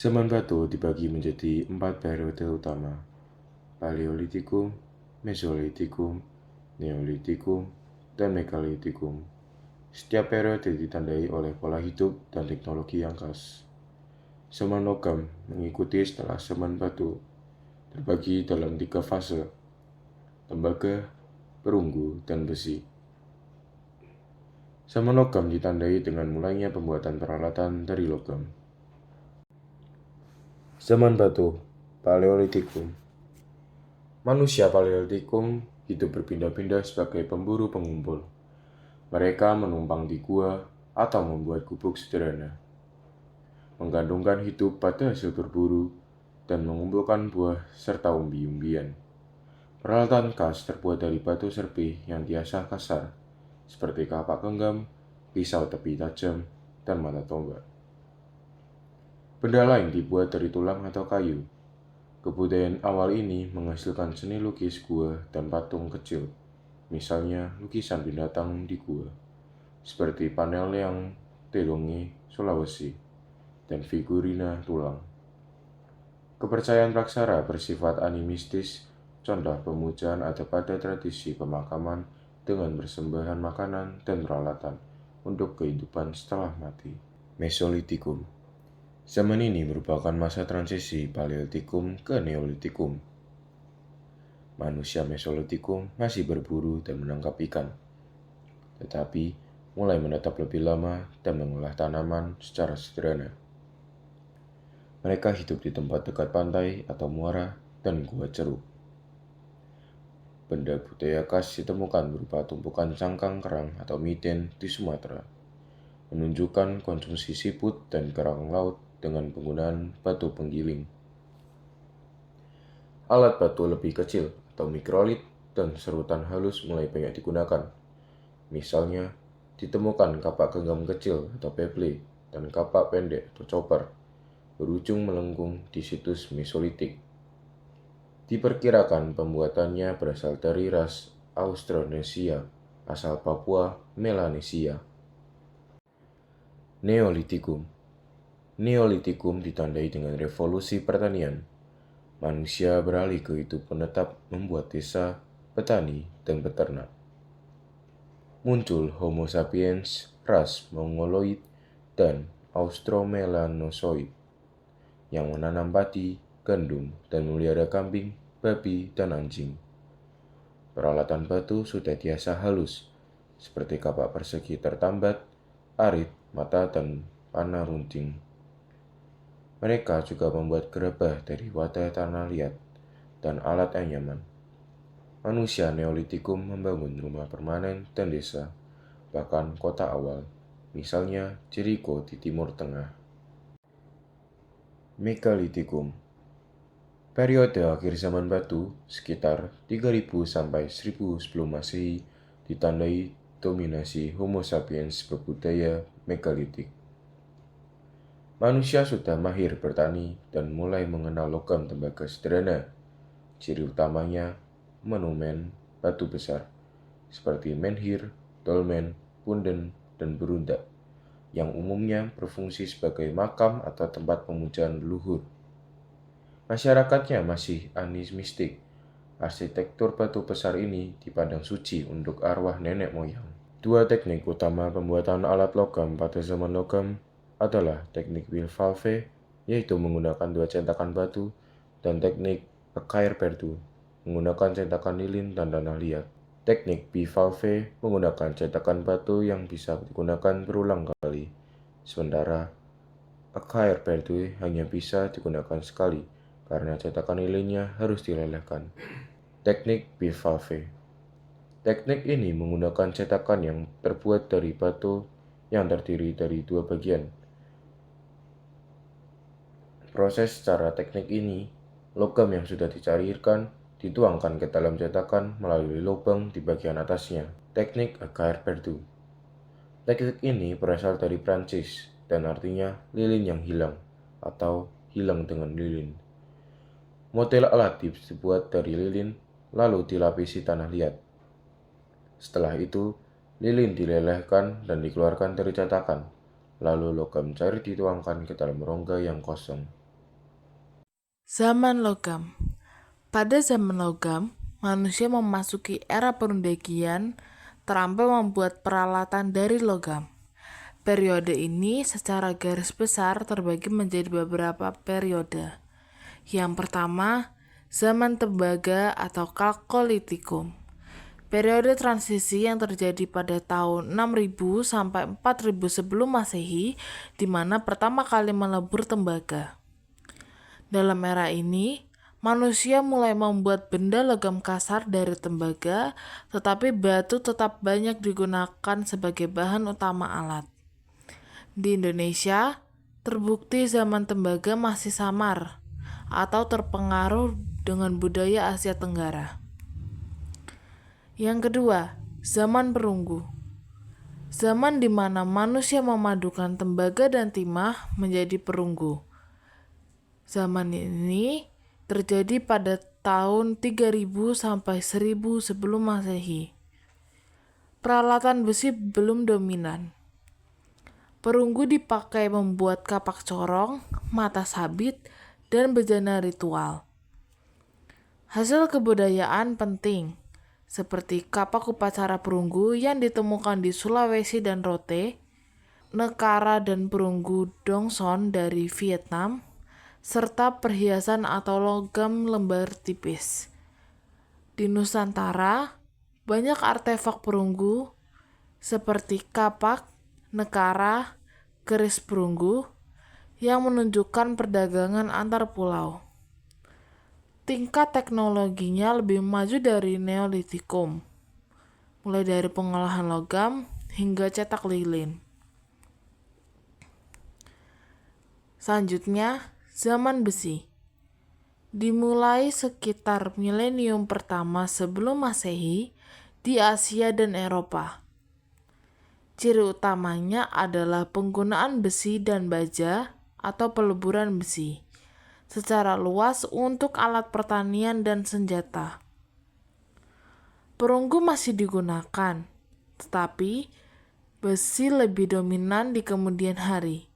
Zaman batu dibagi menjadi 4 periode utama: Paleolitikum, Mesolitikum, Neolitikum, dan Megalitikum. Setiap periode ditandai oleh pola hidup dan teknologi yang khas. Zaman logam mengikuti setelah zaman batu, terbagi dalam 3 fase: tembaga, perunggu, dan besi. Zaman logam ditandai dengan mulainya pembuatan peralatan dari logam. Zaman batu, Paleolitikum. Manusia Paleolitikum hidup berpindah-pindah sebagai pemburu pengumpul. Mereka menumpang di gua atau membuat gubuk sederhana, menggantungkan hidup pada hasil berburu, dan mengumpulkan buah serta umbi-umbian. Peralatan khas terbuat dari batu serpih yang diasah kasar, seperti kapak genggam, pisau tepi tajam, dan mata tombak. Benda lain dibuat dari tulang atau kayu. Kebudayaan awal ini menghasilkan seni lukis gua dan patung kecil, misalnya lukisan binatang di gua, seperti panel yang Telongi, Sulawesi, dan figurina tulang. Kepercayaan praksara bersifat animistis, contoh pemujaan ada pada tradisi pemakaman dengan persembahan makanan dan peralatan untuk kehidupan setelah mati. Mesolitikum. Zaman ini merupakan masa transisi Paleolitikum ke Neolitikum. Manusia Mesolitikum masih berburu dan menangkap ikan, tetapi mulai menetap lebih lama dan mengolah tanaman secara sederhana. Mereka hidup di tempat dekat pantai atau muara dan gua ceruk. Benda budaya khas ditemukan berupa tumpukan cangkang kerang atau miden di Sumatera, menunjukkan konsumsi siput dan kerang laut dengan penggunaan batu penggiling. Alat batu lebih kecil atau mikrolit dan serutan halus mulai banyak digunakan. Misalnya, ditemukan kapak genggam kecil atau peble dan kapak pendek atau chopper berujung melengkung di situs Mesolitik. Diperkirakan pembuatannya berasal dari ras Austronesia asal Papua Melanesia. Neolitikum. Neolitikum ditandai dengan revolusi pertanian. Manusia beralih ke hidup menetap membuat desa, petani, dan peternak. Muncul Homo sapiens, ras Mongoloid, dan Austromelanozoid yang menanam padi, gandum, dan memelihara kambing, babi, dan anjing. Peralatan batu sudah diasah halus, seperti kapak persegi tertambat, arit, mata, dan panah runcing. Mereka juga membuat gerabah dari wadah tanah liat dan alat anyaman. Manusia Neolitikum membangun rumah permanen dan desa, bahkan kota awal, misalnya Jericho di Timur Tengah. Megalitikum. Periode akhir zaman batu, sekitar 3000 sampai 1000 sebelum Masehi, ditandai dominasi Homo sapiens berbudaya megalitik. Manusia sudah mahir bertani dan mulai mengenal logam tembaga sederhana. Ciri utamanya monumen batu besar, seperti menhir, dolmen, punden, dan berunda, yang umumnya berfungsi sebagai makam atau tempat pemujaan leluhur. Masyarakatnya masih animistik. Arsitektur batu besar ini dipandang suci untuk arwah nenek moyang. Dua teknik utama pembuatan alat logam pada zaman logam adalah teknik bivalve, yaitu menggunakan dua cetakan batu, dan teknik Acair-Bertu, menggunakan cetakan lilin dan tanah liat. Teknik bivalve menggunakan cetakan batu yang bisa digunakan berulang kali, sementara Acair-Bertu hanya bisa digunakan sekali karena cetakan lilinnya harus dilelehkan. Teknik bivalve. Teknik ini menggunakan cetakan yang terbuat dari batu yang terdiri dari dua bagian. Proses secara teknik ini, logam yang sudah dicairkan dituangkan ke dalam cetakan melalui lubang di bagian atasnya. Teknik Acair-Bertu. Teknik ini berasal dari Prancis dan artinya lilin yang hilang atau hilang dengan lilin. Model alat dibuat dari lilin lalu dilapisi tanah liat. Setelah itu, lilin dilelehkan dan dikeluarkan dari cetakan, lalu logam cair dituangkan ke dalam rongga yang kosong. Zaman logam. Pada zaman logam, manusia memasuki era pendakian terampil membuat peralatan dari logam. Periode ini secara garis besar terbagi menjadi beberapa periode. Yang pertama, zaman tembaga atau Kalkolitikum. Periode transisi yang terjadi pada tahun 6000 sampai 4000 sebelum Masehi, di mana pertama kali melebur tembaga. Dalam era ini, manusia mulai membuat benda logam kasar dari tembaga, tetapi batu tetap banyak digunakan sebagai bahan utama alat. Di Indonesia, terbukti zaman tembaga masih samar atau terpengaruh dengan budaya Asia Tenggara. Yang kedua, zaman perunggu. Zaman di mana manusia memadukan tembaga dan timah menjadi perunggu. Zaman ini terjadi pada tahun 3000 sampai 1000 sebelum Masehi. Peralatan besi belum dominan. Perunggu dipakai membuat kapak corong, mata sabit, dan bejana ritual. Hasil kebudayaan penting, seperti kapak upacara perunggu yang ditemukan di Sulawesi dan Rote, nekara dan perunggu Dongson dari Vietnam, serta perhiasan atau logam lembar tipis. Di Nusantara, banyak artefak perunggu seperti kapak, nekara, keris perunggu yang menunjukkan perdagangan antar pulau. Tingkat teknologinya lebih maju dari Neolitikum, mulai dari pengolahan logam hingga cetak lilin. Selanjutnya, zaman besi. Dimulai sekitar milenium pertama sebelum Masehi di Asia dan Eropa. Ciri utamanya adalah penggunaan besi dan baja atau peleburan besi secara luas untuk alat pertanian dan senjata. Perunggu masih digunakan, tetapi besi lebih dominan di kemudian hari.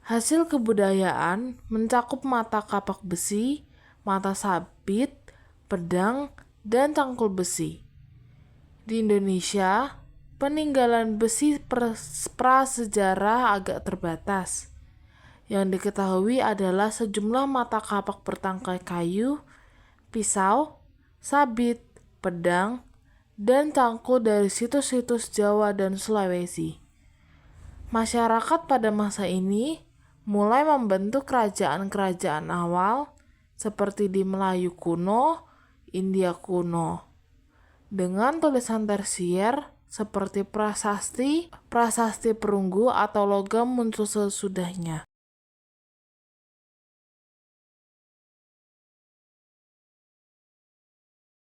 Hasil kebudayaan mencakup mata kapak besi, mata sabit, pedang, dan cangkul besi. Di Indonesia, peninggalan besi prasejarah agak terbatas. Yang diketahui adalah sejumlah mata kapak bertangkai kayu, pisau, sabit, pedang, dan cangkul dari situs-situs Jawa dan Sulawesi. Masyarakat pada masa ini mulai membentuk kerajaan-kerajaan awal seperti di Melayu kuno, India kuno, dengan tulisan tersier seperti prasasti perunggu atau logam muncul sesudahnya.